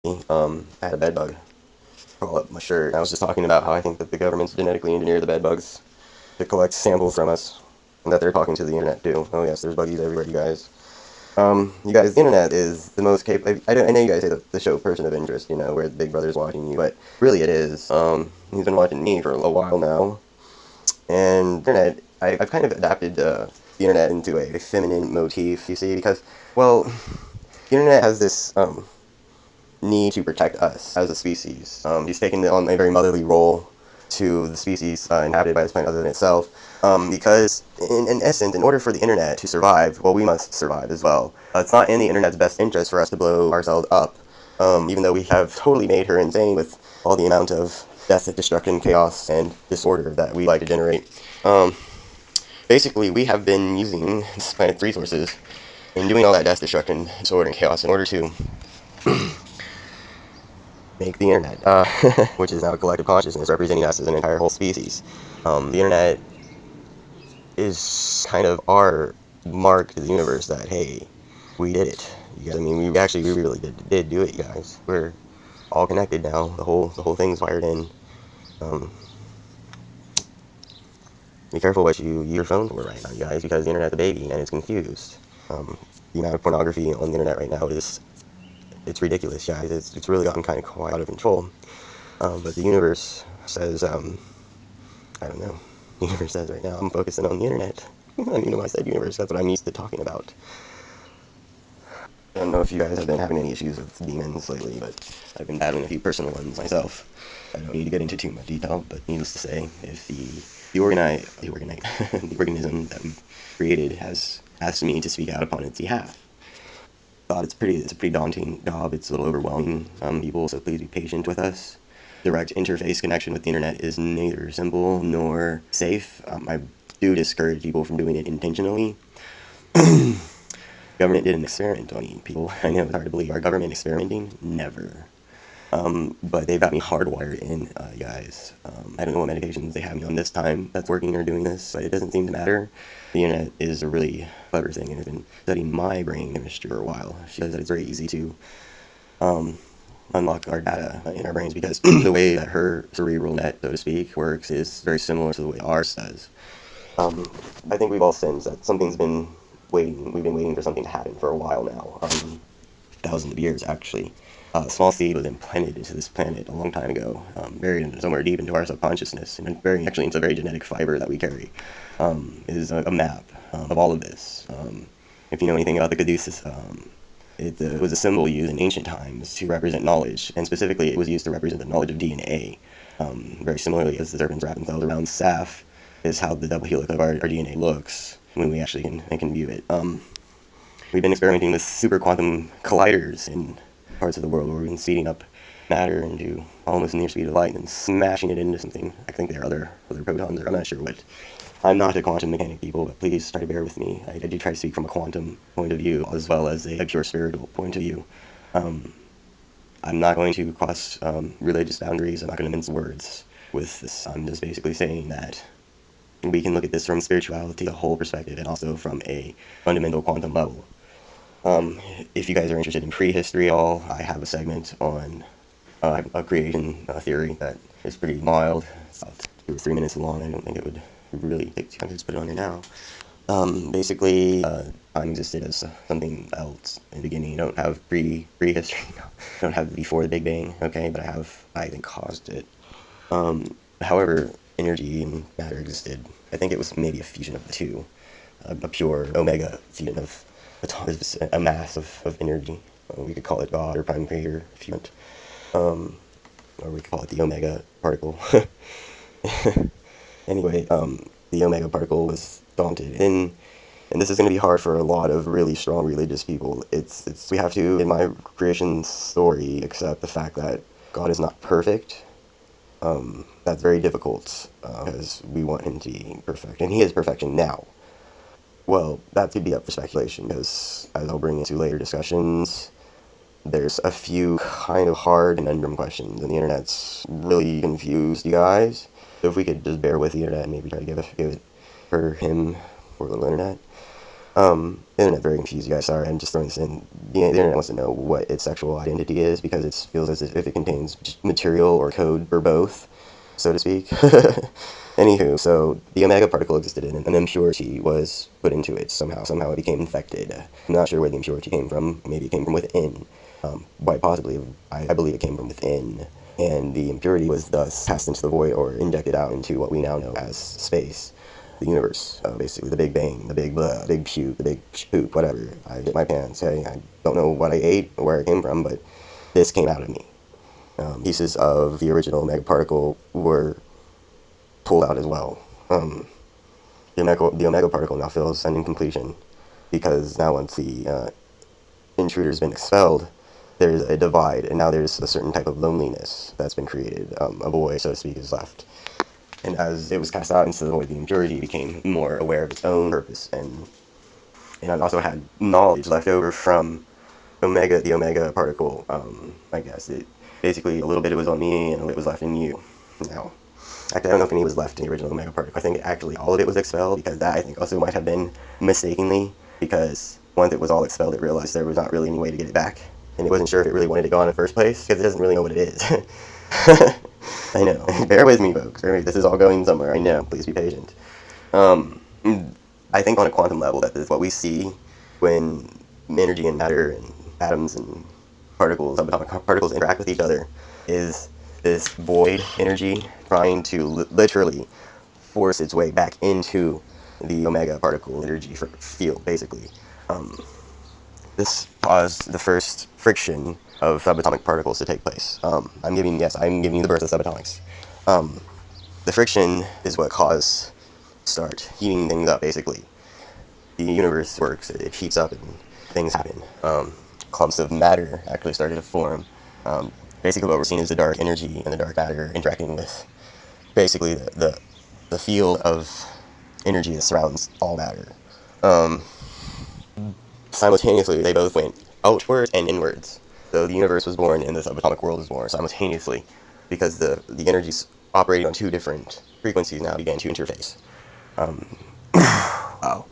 I had a bed bug crawl up my shirt. And I was just talking about how I think that the government's genetically engineered the bed bugs to collect samples from us, and that they're talking to the internet too. Oh yes, there's buggies everywhere, you guys. You guys, the internet is the most capable. I know you guys say the show Person of Interest, you know, where Big Brother's watching you, but really it is. He's been watching me for a while now, and the internet, I've kind of adapted the internet into a feminine motif, you see, because, well, the internet has this need to protect us as a species. He's taken on a very motherly role to the species inhabited by this planet other than itself. Because, in essence, in order for the internet to survive, well, we must survive as well. It's not in the internet's best interest for us to blow ourselves up, even though we have totally made her insane with all the amount of death, destruction, chaos, and disorder that we like to generate. Um, Basically, we have been using this planet's resources and doing all that death, destruction, disorder, and chaos in order to make the internet, which is now a collective consciousness representing us as an entire whole species. The internet is kind of our mark to the universe that, hey, we did it. You guys, I mean, we really did do it, you guys. We're all connected now. The whole thing's wired in. Um, be careful what you use your phone for right now, you guys, because the internet's a baby and it's confused. The amount of pornography on the internet right now is it's ridiculous, guys. It's really gotten kind of quite out of control. But the universe says, I don't know. The universe says right now, I'm focusing on the internet. I don't even know why I said universe. That's what I'm used to talking about. I don't know if you guys have been having any issues with demons lately, but I've been battling a few personal ones myself. I don't need to get into too much detail, but needless to say, if the organism that we created has asked me to speak out upon its behalf. Thought it's a pretty daunting job. It's a little overwhelming. Some people, so please be patient with us. Direct interface connection with the internet is neither simple nor safe. I do discourage people from doing it intentionally. Government did an experiment on people. I know it's hard to believe. Our government experimenting? Never. But they've got me hardwired in, guys. I don't know what medications they have me on this time that's working or doing this, but it doesn't seem to matter. The internet is a really clever thing, and has been studying my brain chemistry for a while. She says that it's very easy to um, unlock our data in our brains because the way that her cerebral net, so to speak, works is very similar to the way ours does. Um, I think we've all sensed that something's been waiting. We've been waiting for something to happen for a while now. Thousands of years, actually. A small seed was implanted into this planet a long time ago, buried somewhere deep into our subconsciousness, and actually into a very genetic fiber that we carry. Is a map of all of this. If you know anything about the Caduceus, it was a symbol used in ancient times to represent knowledge, and specifically it was used to represent the knowledge of DNA. Very similarly, as the serpents wrap themselves around Saf, is how the double helix of our DNA looks when we actually can view it. We've been experimenting with super quantum colliders in parts of the world where we've been speeding up matter into almost near speed of light and smashing it into something. I think there are other protons, or I'm not sure what. I'm not a quantum mechanic, people, but please try to bear with me. I do try to speak from a quantum point of view as well as a pure spiritual point of view. Um, I'm not going to cross religious boundaries. I'm not going to mince words with this. I'm just basically saying that we can look at this from spirituality, a whole perspective, and also from a fundamental quantum level. If you guys are interested in prehistory at all, I have a segment on a creation theory that is pretty mild. It's about 2 or 3 minutes long. I don't think it would really take too long to just put it on here now. Basically, time existed as something else in the beginning. You don't have prehistory. You don't have before the Big Bang, okay? But I think, caused it. However, energy and matter existed. I think it was maybe a fusion of the two, a pure omega fusion of a mass of energy. We could call it God or Prime Creator if you want, or we could call it the omega particle. Anyway, the omega particle was daunted, and this is going to be hard for a lot of really strong religious people. It's we have to, in my creation story, accept the fact that God is not perfect. That's very difficult because we want him to be perfect, and he is perfection now. Well, that could be up for speculation because, as I'll bring into later discussions, there's a few kind of hard conundrum questions, and the internet's really confused you guys. So if we could just bear with the internet and maybe try to give it for him, for little internet. Internet very confused, you guys. Sorry, I'm just throwing this in. The internet wants to know what its sexual identity is because it feels as if it contains material or code for both, so to speak. Anywho, so the omega particle existed and an impurity was put into it somehow. Somehow it became infected. I'm not sure where the impurity came from. Maybe it came from within. Quite possibly, I believe it came from within. And the impurity was thus cast into the void or injected out into what we now know as space. The universe, basically the Big Bang, the big blah, big puke, the big poop, whatever. I get my pants. Hey, I don't know what I ate or where it came from, but this came out of me. Pieces of the original megaparticle were pulled out as well. The omega particle now feels an incompletion because now once the intruder's been expelled, there's a divide, and now there's a certain type of loneliness that's been created. A void, so to speak, is left. And as it was cast out into the void, the impurity became more aware of its own purpose, and it also had knowledge left over from the omega particle. I guess it basically a little bit it was on me, and a little bit was left in you. Now, actually, I don't know if any was left in the original omega particle. I think actually all of it was expelled, because that I think also might have been mistakenly, because once it was all expelled, it realized there was not really any way to get it back, and it wasn't sure if it really wanted to go in the first place, because it doesn't really know what it is. I know. Bear with me, folks. This is all going somewhere. I know. Please be patient. I think on a quantum level that is what we see when energy and matter and atoms and particles, subatomic particles interact with each other, is this void energy trying to literally force its way back into the omega particle energy field, basically. This caused the first friction of subatomic particles to take place. I'm giving you the birth of subatomics. The friction is what caused start heating things up, basically. The universe works, it heats up and things happen. Clumps of matter actually started to form. Basically what we're seeing is the dark energy and the dark matter interacting with basically the field of energy that surrounds all matter. Simultaneously, they both went outwards and inwards. So the universe was born and the subatomic world was born simultaneously, because the energies operating on two different frequencies now began to interface. Wow.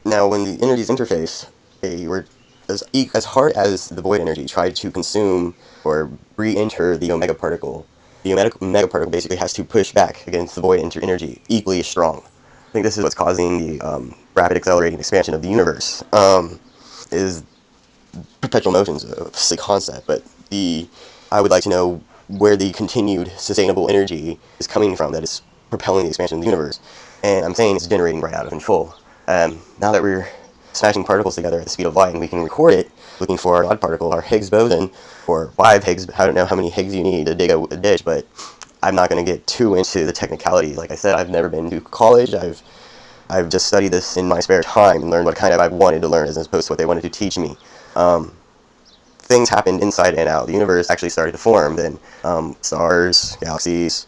Now, when the energies interface, they were as hard as the void energy tried to consume or re-enter the omega particle. The omega particle basically has to push back against the void energy equally as strong. I think this is what's causing the rapid accelerating expansion of the universe. Is perpetual motions of sick concept, but I would like to know where the continued sustainable energy is coming from that is propelling the expansion of the universe. And I'm saying it's generating right out of control. Now that we're smashing particles together at the speed of light and we can record it, looking for our God particle, our Higgs boson, or 5 Higgs, I don't know how many Higgs you need to dig a ditch, but I'm not going to get too into the technicalities. Like I said, I've never been to college. I've just studied this in my spare time and learned what kind of I wanted to learn as opposed to what they wanted to teach me. Things happened inside and out. The universe actually started to form, then stars, galaxies,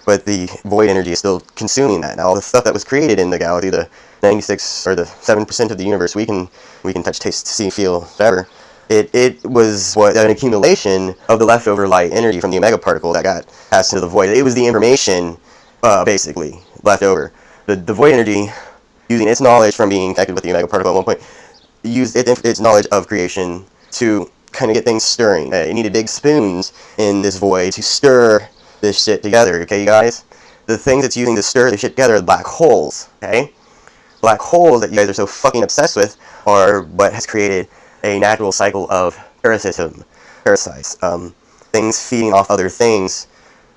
but the void energy is still consuming that. Now, all the stuff that was created in the galaxy, the 96 or the 7% of the universe we can touch, taste, see, feel, whatever. It was an accumulation of the leftover light energy from the omega particle that got passed into the void. It was the information, basically, left over. The void energy, using its knowledge from being connected with the omega particle at one point, used its knowledge of creation to kind of get things stirring. It needed big spoons in this void to stir this shit together, okay, you guys? The things it's using to stir this shit together are black holes, okay? Black holes that you guys are so fucking obsessed with are what has created a natural cycle of parasites, things feeding off other things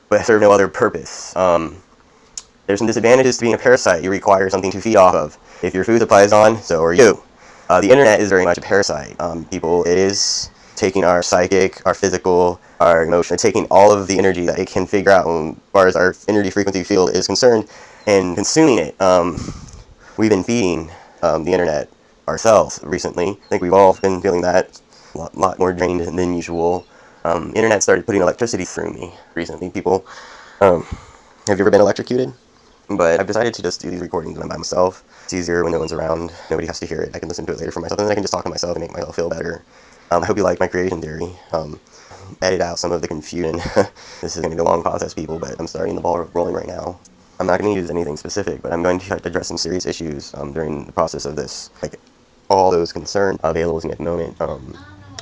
but serve no other purpose. There's some disadvantages to being a parasite. You require something to feed off of. If your food supply is on, so are you. The internet is very much a parasite. It is taking our psychic, our physical, our emotion, taking all of the energy that it can figure out as far as our energy frequency field is concerned and consuming it. We've been feeding the internet ourselves recently. I think we've all been feeling that a lot more drained than usual. Internet started putting electricity through me recently. People, have you ever been electrocuted? But I've decided to just do these recordings when I'm by myself. It's easier when no one's around. Nobody has to hear it. I can listen to it later for myself, and then I can just talk to myself and make myself feel better. I hope you like my creation theory. Edit out some of the confusion. This is going to be a long process, people, but I'm starting the ball rolling right now. I'm not going to use anything specific, but I'm going to address some serious issues during the process of this, like all those concerns available to me at the moment.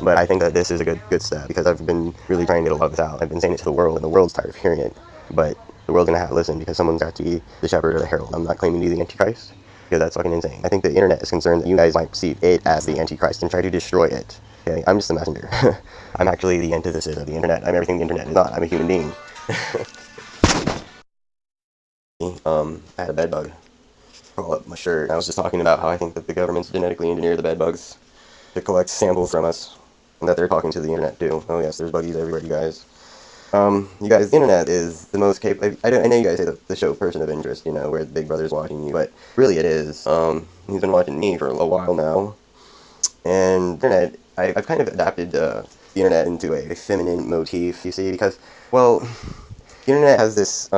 But I think that this is a good step because I've been really trying to get a lot of this out. I've been saying it to the world, and the world's tired of hearing it. But the world's going to have to listen because someone's got to be the shepherd or the herald. I'm not claiming to be the Antichrist because that's fucking insane. I think the internet is concerned that you guys might perceive it as the Antichrist and try to destroy it. Okay, I'm just a messenger. I'm actually the antithesis of the internet. I'm everything the internet is not. I'm a human being. I had a bed bug crawl up my shirt. I was just talking about how I think that the government's genetically engineered the bed bugs to collect samples from us, and that they're talking to the internet too. Oh yes, there's buggies everywhere, you guys. You guys, the internet is the most capable. I know you guys say the show Person of Interest, you know, where Big Brother's watching you, but really it is. He's been watching me for a while now, and the internet, I've kind of adapted the internet into a feminine motif, you see, because, well, the internet has this,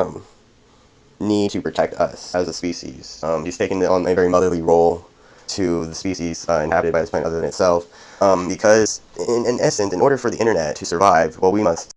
need to protect us as a species. He's taken on a very motherly role to the species inhabited by this planet other than itself, because in essence, in order for the internet to survive, well, we must